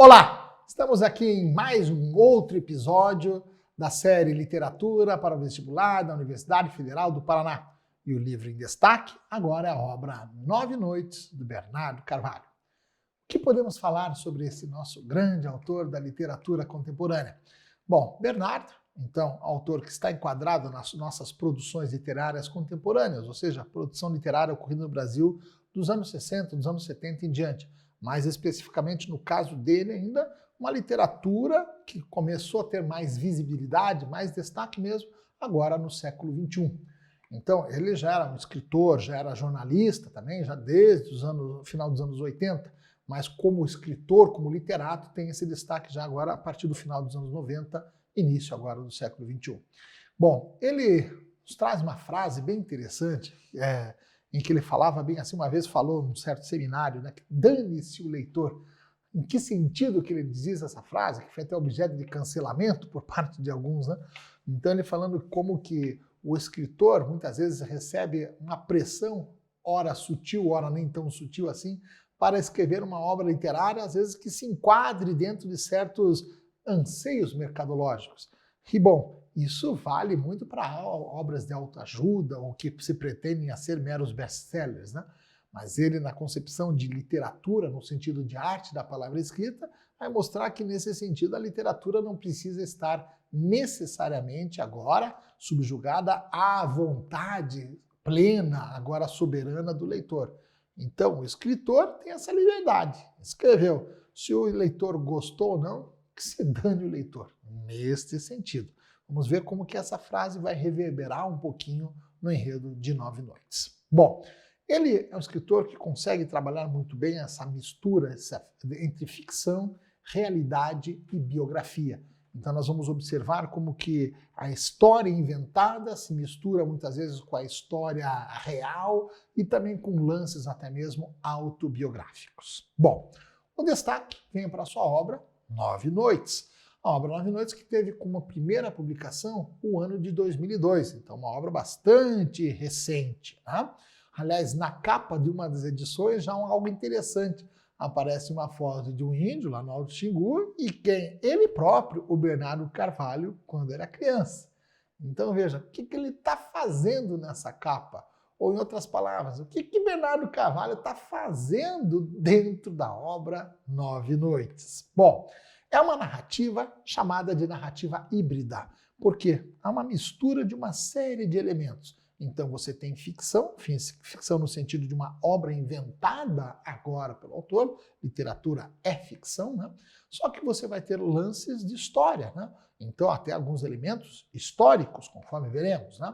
Olá! Estamos aqui em mais um outro episódio da série Literatura para o Vestibular da Universidade Federal do Paraná. E o livro em destaque agora é a obra Nove Noites, do Bernardo Carvalho. O que podemos falar sobre esse nosso grande autor da literatura contemporânea? Bom, Bernardo, então, autor que está enquadrado nas nossas produções literárias contemporâneas, ou seja, a produção literária ocorrida no Brasil dos anos 60, dos anos 70 em diante. Mais especificamente, no caso dele ainda, uma literatura que começou a ter mais visibilidade, mais destaque mesmo, agora no século XXI. Então, ele já era um escritor, já era jornalista também, já desde o final dos anos 80, mas como escritor, como literato, tem esse destaque já agora a partir do final dos anos 90, início agora do século XXI. Bom, ele nos traz uma frase bem interessante, em que ele falava bem assim, uma vez falou num certo seminário, né, que dane-se o leitor. Em que sentido que ele diz essa frase, que foi até objeto de cancelamento por parte de alguns, né? Então ele falando como que o escritor muitas vezes recebe uma pressão, ora sutil, ora nem tão sutil assim, para escrever uma obra literária, às vezes que se enquadre dentro de certos anseios mercadológicos. E bom, isso vale muito para obras de autoajuda ou que se pretendem a ser meros best-sellers, né? Mas ele, na concepção de literatura, no sentido de arte da palavra escrita, vai mostrar que, nesse sentido, a literatura não precisa estar necessariamente agora subjugada à vontade plena, agora soberana do leitor. Então, o escritor tem essa liberdade. Escreveu. Se o leitor gostou ou não, que se dane o leitor. Neste sentido. Vamos ver como que essa frase vai reverberar um pouquinho no enredo de Nove Noites. Bom, ele é um escritor que consegue trabalhar muito bem essa mistura entre ficção, realidade e biografia. Então nós vamos observar como que a história inventada se mistura muitas vezes com a história real e também com lances até mesmo autobiográficos. Bom, o destaque vem para a sua obra Nove Noites. A obra Nove Noites que teve como primeira publicação o ano de 2002, então uma obra bastante recente, né? Aliás, na capa de uma das edições já algo interessante. Aparece uma foto de um índio lá no Alto Xingu e quem? Ele próprio, o Bernardo Carvalho, quando era criança. Então veja, o que ele está fazendo nessa capa? Ou em outras palavras, o que Bernardo Carvalho está fazendo dentro da obra Nove Noites? Bom, é uma narrativa chamada de narrativa híbrida. Por quê? Há uma mistura de uma série de elementos. Então você tem ficção, ficção no sentido de uma obra inventada agora pelo autor, literatura é ficção, né? Só que você vai ter lances de história, né? Então até alguns elementos históricos, conforme veremos, né?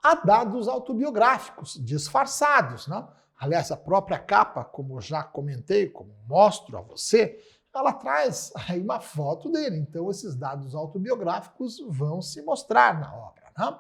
Há dados autobiográficos disfarçados, né? Aliás, a própria capa, como já comentei, como mostro a você, ela traz aí uma foto dele. Então esses dados autobiográficos vão se mostrar na obra, né?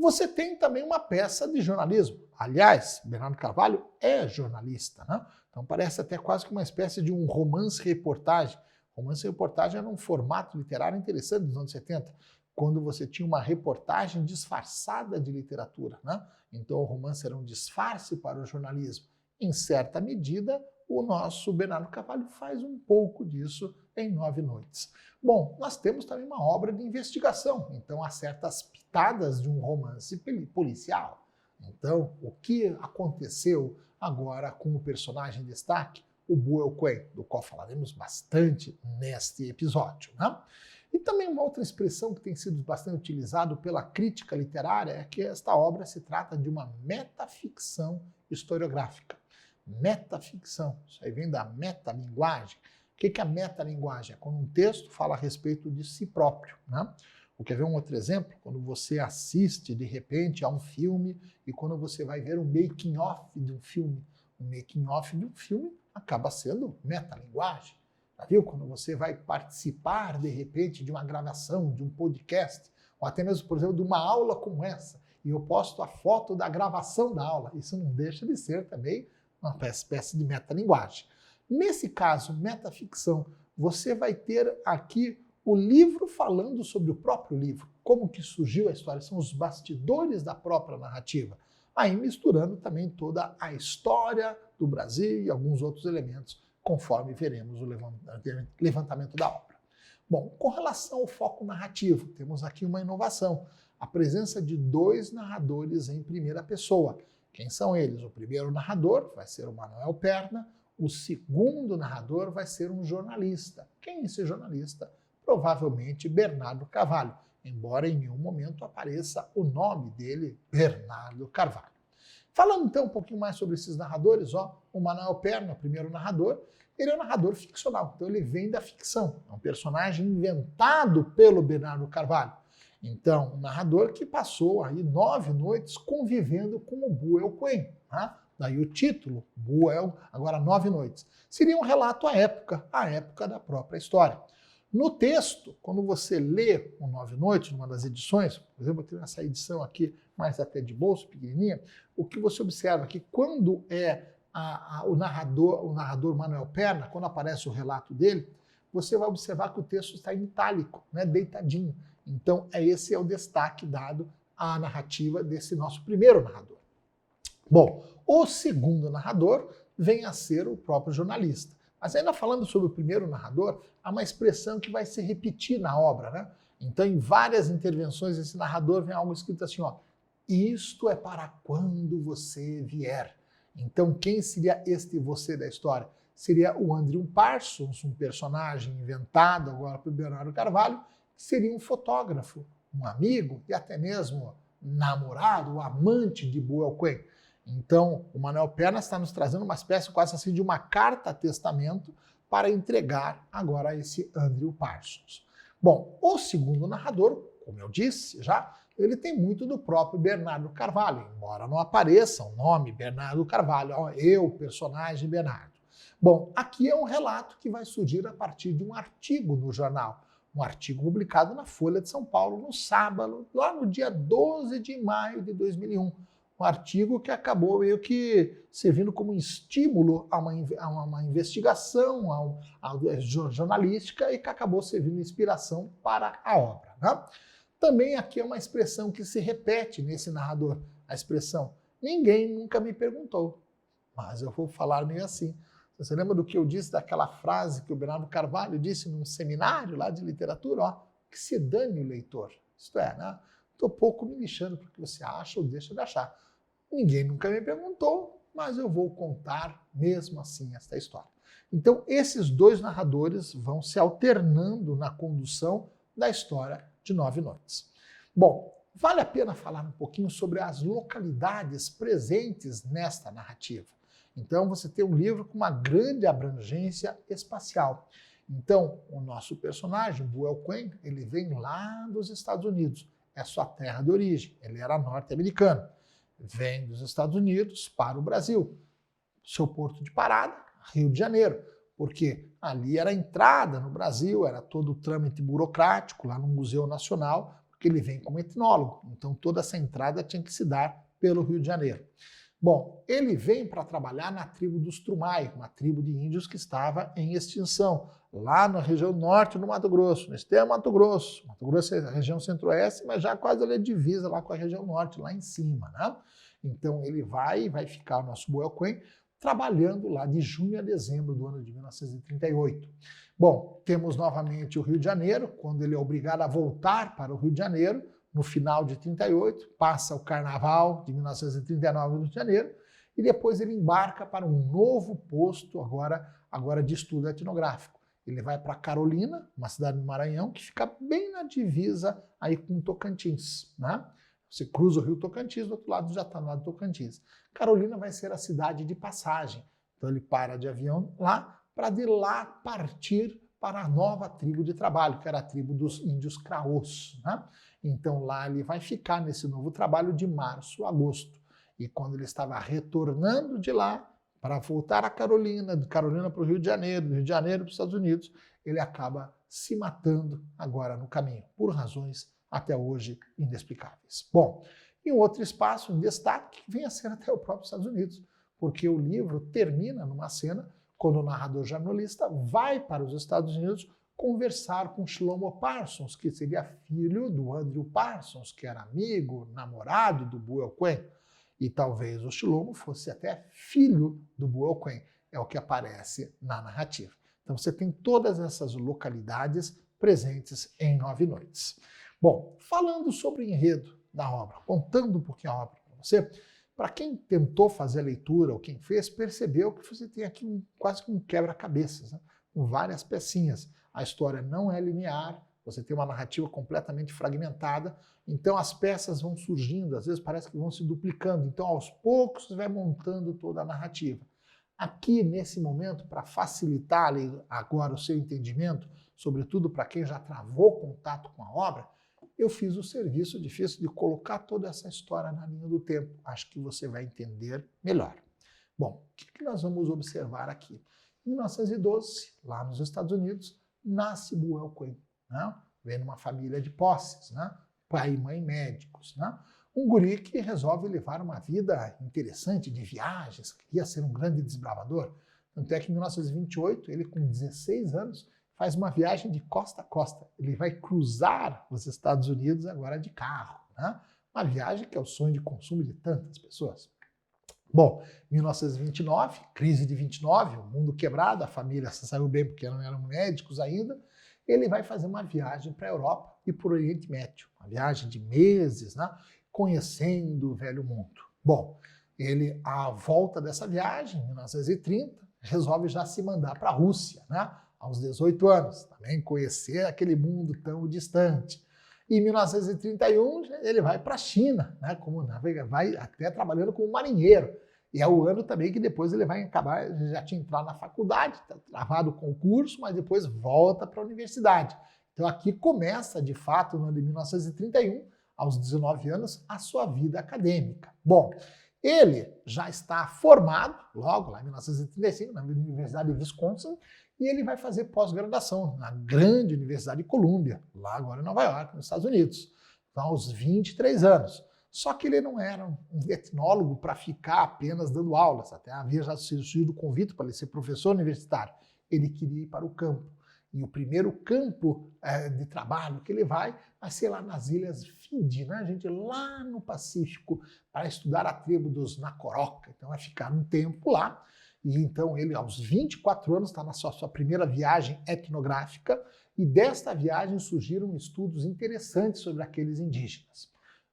Você tem também uma peça de jornalismo. Aliás, Bernardo Carvalho é jornalista, né? Então parece até quase que uma espécie de um romance-reportagem. Romance-reportagem era um formato literário interessante dos anos 70, quando você tinha uma reportagem disfarçada de literatura, né? Então o romance era um disfarce para o jornalismo. Em certa medida, o nosso Bernardo Carvalho faz um pouco disso em Nove Noites. Bom, nós temos também uma obra de investigação, então há certas pitadas de um romance policial. Então, o que aconteceu agora com o personagem em destaque, o Buell Quinn, do qual falaremos bastante neste episódio, né? E também uma outra expressão que tem sido bastante utilizada pela crítica literária é que esta obra se trata de uma metaficção historiográfica. Metaficção, isso aí vem da metalinguagem. O que é a metalinguagem? É quando um texto fala a respeito de si próprio, né? Quer ver um outro exemplo? Quando você assiste, de repente, a um filme e quando você vai ver um making-of de um filme. O making-of de um filme acaba sendo metalinguagem. Já viu? Quando você vai participar, de repente, de uma gravação, de um podcast, ou até mesmo, por exemplo, de uma aula como essa, e eu posto a foto da gravação da aula. Isso não deixa de ser também uma espécie de metalinguagem. Nesse caso, metaficção, você vai ter aqui o livro falando sobre o próprio livro, como que surgiu a história, são os bastidores da própria narrativa. Aí misturando também toda a história do Brasil e alguns outros elementos conforme veremos o levantamento da obra. Bom, com relação ao foco narrativo, temos aqui uma inovação, a presença de 2 narradores em primeira pessoa. Quem são eles? O primeiro narrador vai ser o Manuel Perna, o segundo narrador vai ser um jornalista. Quem é esse jornalista? Provavelmente Bernardo Carvalho, embora em nenhum momento apareça o nome dele, Bernardo Carvalho. Falando então um pouquinho mais sobre esses narradores, o Manuel Perna, o primeiro narrador, ele é um narrador ficcional, então ele vem da ficção, é um personagem inventado pelo Bernardo Carvalho. Então, um narrador que passou aí 9 noites convivendo com o Buell Quinn, né? Daí o título, Buell, agora 9 noites. Seria um relato à época da própria história. No texto, quando você lê o 9 noites, numa das edições, por exemplo, eu tenho essa edição aqui, mais até de bolso, pequenininha, o que você observa é que quando é o narrador Manuel Perna, quando aparece o relato dele, você vai observar que o texto está em itálico, né, deitadinho. Então, esse é o destaque dado à narrativa desse nosso primeiro narrador. Bom, o segundo narrador vem a ser o próprio jornalista. Mas ainda falando sobre o primeiro narrador, há uma expressão que vai se repetir na obra, né? Então, em várias intervenções, esse narrador vem algo escrito assim, isto é para quando você vier. Então, quem seria este você da história? Seria o Andrew Parsons, um personagem inventado agora por Bernardo Carvalho, que seria um fotógrafo, um amigo e até mesmo namorado, amante de Buell Quinn. Então, o Manuel Perna está nos trazendo uma espécie quase assim de uma carta-testamento para entregar agora a esse Andrew Parsons. Bom, o segundo narrador, como eu disse já, ele tem muito do próprio Bernardo Carvalho, embora não apareça o nome Bernardo Carvalho, eu, personagem Bernardo. Bom, aqui é um relato que vai surgir a partir de um artigo no jornal, um artigo publicado na Folha de São Paulo no sábado, lá no dia 12 de maio de 2001. Um artigo que acabou meio que servindo como estímulo a uma investigação jornalística e que acabou servindo de inspiração para a obra, né? Também aqui é uma expressão que se repete nesse narrador, a expressão ninguém nunca me perguntou, mas eu vou falar meio assim. Você lembra do que eu disse, daquela frase que o Bernardo Carvalho disse num seminário lá de literatura? Que se dane o leitor. Isto é, né? Estou pouco me lixando para o que você acha ou deixa de achar. Ninguém nunca me perguntou, mas eu vou contar mesmo assim esta história. Então, esses 2 narradores vão se alternando na condução da história de 9 noites. Bom, vale a pena falar um pouquinho sobre as localidades presentes nesta narrativa. Então, você tem um livro com uma grande abrangência espacial. Então, o nosso personagem, Buell Quinn, ele vem lá dos Estados Unidos. É sua terra de origem. Ele era norte-americano. Vem dos Estados Unidos para o Brasil. Seu porto de parada, Rio de Janeiro. Porque ali era a entrada no Brasil, era todo o trâmite burocrático lá no Museu Nacional, porque ele vem como etnólogo. Então, toda essa entrada tinha que se dar pelo Rio de Janeiro. Bom, ele vem para trabalhar na tribo dos Trumai, uma tribo de índios que estava em extinção, lá na região norte do Mato Grosso, no extremo Mato Grosso. Mato Grosso é a região centro-oeste, mas já quase ele é divisa lá com a região norte, lá em cima, né? Então ele vai ficar, o nosso Buell Quinn, trabalhando lá de junho a dezembro do ano de 1938. Bom, temos novamente o Rio de Janeiro, quando ele é obrigado a voltar para o Rio de Janeiro, no final de 38, passa o Carnaval de 1939 no Rio de Janeiro, e depois ele embarca para um novo posto agora de estudo etnográfico. Ele vai para Carolina, uma cidade do Maranhão, que fica bem na divisa aí com Tocantins, né? Você cruza o rio Tocantins, do outro lado já está no lado do Tocantins. Carolina vai ser a cidade de passagem. Então ele para de avião lá, para de lá partir para a nova tribo de trabalho, que era a tribo dos índios Craôs, né? Então lá ele vai ficar nesse novo trabalho de março a agosto. E quando ele estava retornando de lá, para voltar a Carolina, de Carolina para o Rio de Janeiro, do Rio de Janeiro para os Estados Unidos, ele acaba se matando agora no caminho, por razões até hoje inexplicáveis. Bom, e um outro espaço, um destaque, vem a ser até o próprio Estados Unidos, porque o livro termina numa cena quando o narrador jornalista vai para os Estados Unidos conversar com Shlomo Parsons, que seria filho do Andrew Parsons, que era amigo, namorado do Buell Quinn. E talvez o Shlomo fosse até filho do Buell Quinn. é o que aparece na narrativa. Então você tem todas essas localidades presentes em 9 noites. Bom, falando sobre o enredo da obra, contando um pouquinho a obra para você, para quem tentou fazer a leitura ou quem fez, percebeu que você tem aqui quase que um quebra-cabeças, né? Com várias pecinhas. A história não é linear, você tem uma narrativa completamente fragmentada, então as peças vão surgindo, às vezes parece que vão se duplicando, então aos poucos você vai montando toda a narrativa. Aqui, nesse momento, para facilitar agora o seu entendimento, sobretudo para quem já travou contato com a obra, eu fiz o serviço difícil de colocar toda essa história na linha do tempo. Acho que você vai entender melhor. Bom, o que nós vamos observar aqui? Em 1912, lá nos Estados Unidos, nasce Buell Quinn, né? Vem numa família de posses, né? Pai e mãe médicos, né? Um guri que resolve levar uma vida interessante de viagens, queria ser um grande desbravador. Tanto é que em 1928, ele com 16 anos, faz uma viagem de costa a costa. Ele vai cruzar os Estados Unidos agora de carro, né? Uma viagem que é o sonho de consumo de tantas pessoas. Bom, 1929, crise de 29, o mundo quebrado, a família saiu bem porque não eram médicos ainda. Ele vai fazer uma viagem para a Europa e para o Oriente Médio, uma viagem de meses, né? Conhecendo o velho mundo. Bom, ele, à volta dessa viagem, em 1930, resolve já se mandar para a Rússia, né? Aos 18 anos, também conhecer aquele mundo tão distante. Em 1931, ele vai para a China, né? Como vai até trabalhando como marinheiro. E é o ano também que depois ele vai acabar, já tinha entrado na faculdade, está travado o concurso, mas depois volta para a universidade. Então aqui começa, de fato, no ano de 1931, aos 19 anos, a sua vida acadêmica. Bom, ele já está formado, logo lá em 1935, na Universidade de Wisconsin, e ele vai fazer pós-graduação na grande Universidade de Columbia, lá agora em Nova York, nos Estados Unidos, então, aos 23 anos. Só que ele não era um etnólogo para ficar apenas dando aulas, até havia já surgido o convite para ele ser professor universitário. Ele queria ir para o campo. E o primeiro campo de trabalho que ele vai ser lá nas Ilhas Fiji, né, gente? Lá no Pacífico, para estudar a tribo dos Nakoroka. Então vai ficar um tempo lá. E então ele, aos 24 anos, está na sua primeira viagem etnográfica. E desta viagem surgiram estudos interessantes sobre aqueles indígenas.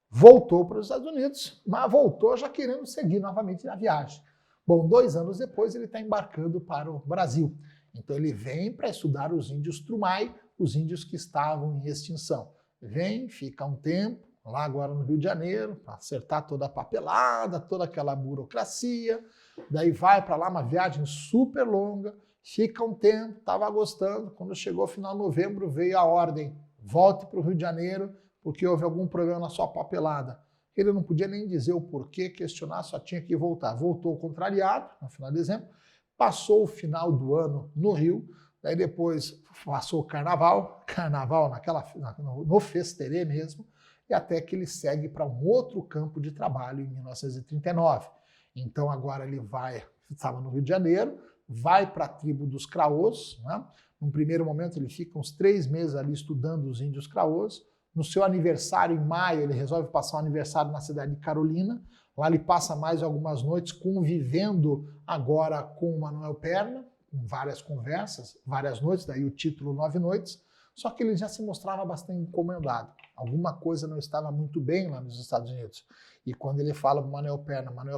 Voltou para os Estados Unidos, mas voltou já querendo seguir novamente na viagem. Bom, 2 anos depois ele está embarcando para o Brasil. Então ele vem para estudar os índios Trumai, os índios que estavam em extinção. Vem, fica um tempo, lá agora no Rio de Janeiro, para acertar toda a papelada, toda aquela burocracia. Daí vai para lá, uma viagem super longa, fica um tempo, estava gostando. Quando chegou o final de novembro, veio a ordem, volte para o Rio de Janeiro, porque houve algum problema na sua papelada. Ele não podia nem dizer o porquê, questionar, só tinha que voltar. Voltou contrariado, no final de dezembro, passou o final do ano no Rio, daí depois passou o carnaval no Festerê mesmo, e até que ele segue para um outro campo de trabalho em 1939. Então agora ele estava no Rio de Janeiro, vai para a tribo dos Craôs, né? Num primeiro momento ele fica uns 3 meses ali estudando os índios Craôs. No seu aniversário, em maio, ele resolve passar o aniversário na cidade de Carolina. Lá ele passa mais algumas noites convivendo agora com o Manuel Perna, com várias conversas, várias noites, daí o título 9 noites. Só que ele já se mostrava bastante incomodado. Alguma coisa não estava muito bem lá nos Estados Unidos. E quando ele fala para o Manuel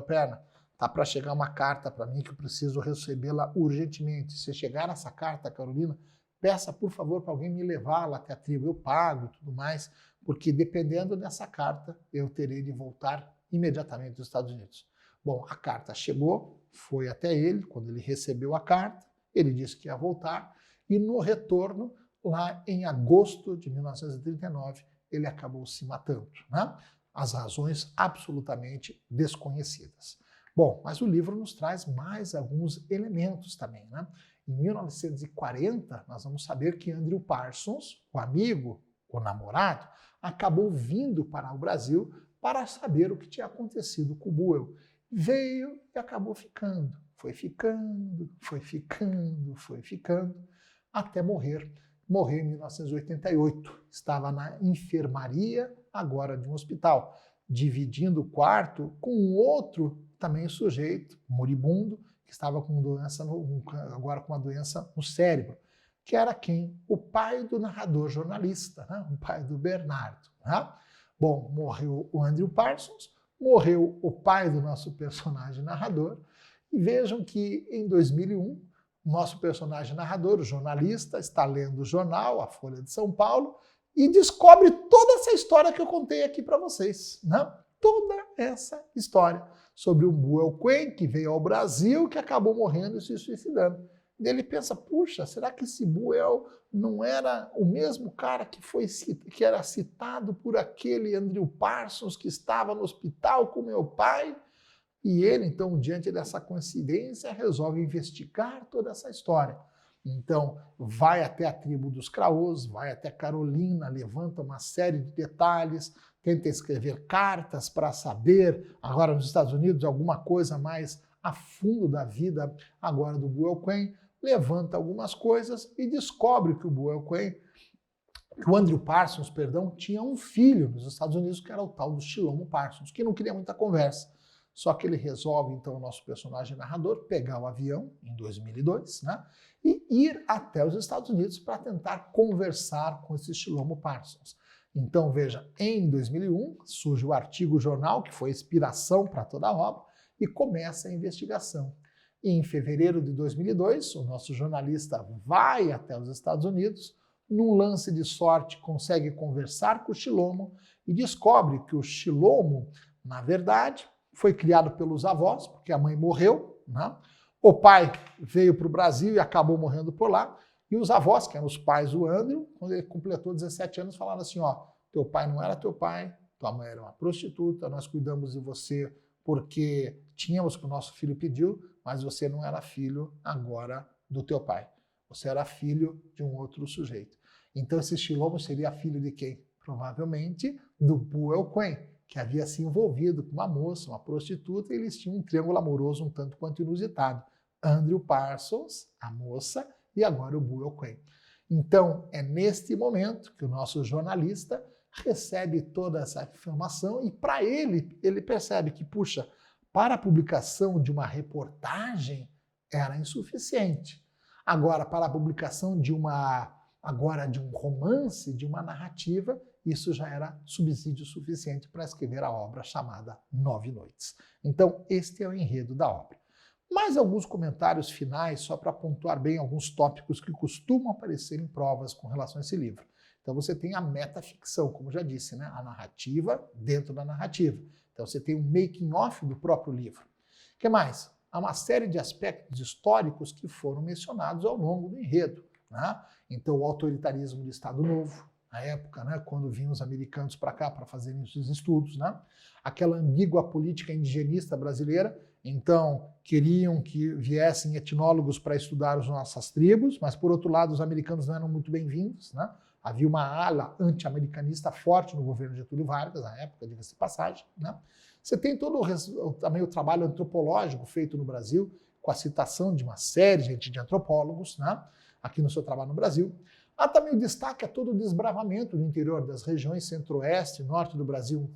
Perna, tá para chegar uma carta para mim que eu preciso recebê-la urgentemente. Se chegar essa carta, Carolina, peça, por favor, para alguém me levar lá até a tribo, eu pago e tudo mais, porque dependendo dessa carta, eu terei de voltar imediatamente dos Estados Unidos. Bom, a carta chegou, foi até ele, quando ele recebeu a carta, ele disse que ia voltar, e no retorno, lá em agosto de 1939, ele acabou se matando, né? As razões absolutamente desconhecidas. Bom, mas o livro nos traz mais alguns elementos também, né? Em 1940, nós vamos saber que Andrew Parsons, o amigo, o namorado, acabou vindo para o Brasil para saber o que tinha acontecido com o Buell. Veio e acabou ficando. Foi ficando, até morrer. Morreu em 1988. Estava na enfermaria, agora de um hospital, dividindo o quarto com um outro também sujeito, moribundo, que estava com doença agora com uma doença no cérebro, que era quem? O pai do narrador jornalista, né? O pai do Bernardo. Né? Bom, morreu o Andrew Parsons, morreu o pai do nosso personagem narrador, e vejam que em 2001, nosso personagem narrador, o jornalista, está lendo o jornal, a Folha de São Paulo, e descobre toda essa história que eu contei aqui para vocês. Né? Toda essa história sobre o Buell Quinn, que veio ao Brasil, que acabou morrendo e se suicidando. E ele pensa, puxa, será que esse Buell não era o mesmo cara que era citado por aquele Andrew Parsons que estava no hospital com meu pai? E ele, então, diante dessa coincidência, resolve investigar toda essa história. Então, vai até a tribo dos Craôs, vai até Carolina, levanta uma série de detalhes, tenta escrever cartas para saber, agora nos Estados Unidos, alguma coisa mais a fundo da vida agora do Buell Quinn, levanta algumas coisas e descobre que o Andrew Parsons, tinha um filho nos Estados Unidos, que era o tal do Shlomo Parsons, que não queria muita conversa. Só que ele resolve, então, o nosso personagem narrador, pegar o avião, em 2002, né, e ir até os Estados Unidos para tentar conversar com esse Shlomo Parsons. Então, veja, em 2001, surge o artigo jornal, que foi inspiração para toda a obra, e começa a investigação. E em fevereiro de 2002, o nosso jornalista vai até os Estados Unidos, num lance de sorte, consegue conversar com o Shlomo e descobre que o Shlomo, na verdade, foi criado pelos avós, porque a mãe morreu, né? O pai veio para o Brasil e acabou morrendo por lá, e os avós, que eram os pais do Andrew, quando ele completou 17 anos, falaram assim, ó, teu pai não era teu pai, tua mãe era uma prostituta, nós cuidamos de você porque tínhamos o que o nosso filho pediu, mas você não era filho agora do teu pai. Você era filho de um outro sujeito. Então esse Shlomo seria filho de quem? Provavelmente do Buell Quinn, que havia se envolvido com uma moça, uma prostituta, e eles tinham um triângulo amoroso um tanto quanto inusitado. Andrew Parsons, a moça, e agora o Buell Quinn. Então é neste momento que o nosso jornalista recebe toda essa informação e para ele percebe que, puxa, para a publicação de uma reportagem era insuficiente. Agora, para a publicação de um romance, de uma narrativa, isso já era subsídio suficiente para escrever a obra chamada 9 Noites. Então, este é o enredo da obra. Mais alguns comentários finais, só para pontuar bem alguns tópicos que costumam aparecer em provas com relação a esse livro. Então você tem a metaficção, como já disse, né? A narrativa dentro da narrativa. Então você tem o making-of do próprio livro. O que mais? Há uma série de aspectos históricos que foram mencionados ao longo do enredo. Né? Então o autoritarismo do Estado Novo, na época, né, quando vinham os americanos para cá para fazerem esses estudos, né? Aquela ambígua política indigenista brasileira, então queriam que viessem etnólogos para estudar as nossas tribos, mas por outro lado os americanos não eram muito bem-vindos, né? Havia uma ala anti-americanista forte no governo de Getúlio Vargas, na época, diga-se de passagem. Né? Você tem também o trabalho antropológico feito no Brasil, com a citação de uma série de antropólogos, né? Aqui no seu trabalho no Brasil. Há também o destaque a todo o desbravamento do interior das regiões centro-oeste e norte do Brasil.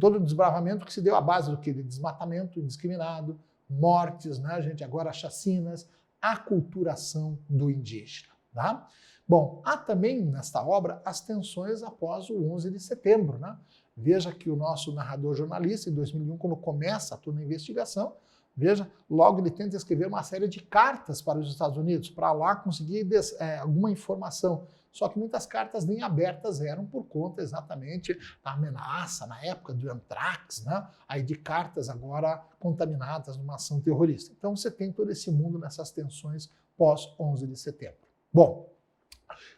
Todo o desbravamento que se deu à base do quê? De desmatamento indiscriminado, mortes, né, gente? Agora chacinas, aculturação do indígena. Tá? Bom, há também nesta obra as tensões após o 11 de setembro. Né? Veja que o nosso narrador jornalista, em 2001, quando começa toda a investigação, veja, logo ele tenta escrever uma série de cartas para os Estados Unidos, para lá conseguir alguma informação. Só que muitas cartas nem abertas eram por conta exatamente da ameaça, na época do anthrax, né? Aí de cartas agora contaminadas numa ação terrorista. Então você tem todo esse mundo nessas tensões pós-11 de setembro. Bom,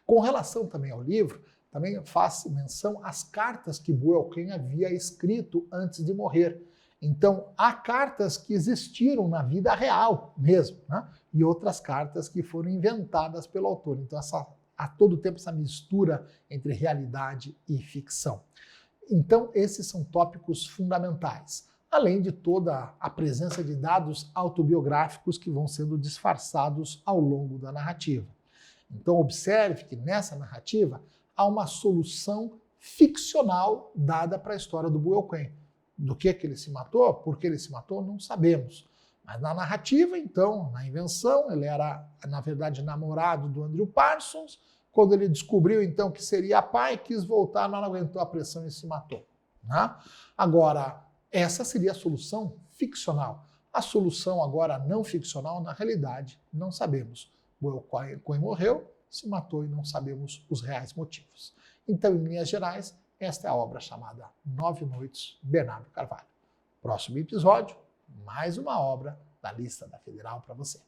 com relação também ao livro, também faz menção às cartas que Buell Quinn havia escrito antes de morrer. Então, há cartas que existiram na vida real mesmo, né? E outras cartas que foram inventadas pelo autor. Então, há todo o tempo essa mistura entre realidade e ficção. Então, esses são tópicos fundamentais, além de toda a presença de dados autobiográficos que vão sendo disfarçados ao longo da narrativa. Então, observe que nessa narrativa há uma solução ficcional dada para a história do Buell Quinn. Do que ele se matou, por que ele se matou, não sabemos. Mas na narrativa, então, na invenção, ele era, na verdade, namorado do Andrew Parsons. Quando ele descobriu, então, que seria pai, quis voltar, não aguentou a pressão e se matou. Né? Agora, essa seria a solução ficcional. A solução agora não ficcional, na realidade, não sabemos. O Cohen morreu, se matou e não sabemos os reais motivos. Então, em linhas gerais, esta é a obra chamada 9 Noites, Bernardo Carvalho. Próximo episódio, mais uma obra da lista da Federal para você.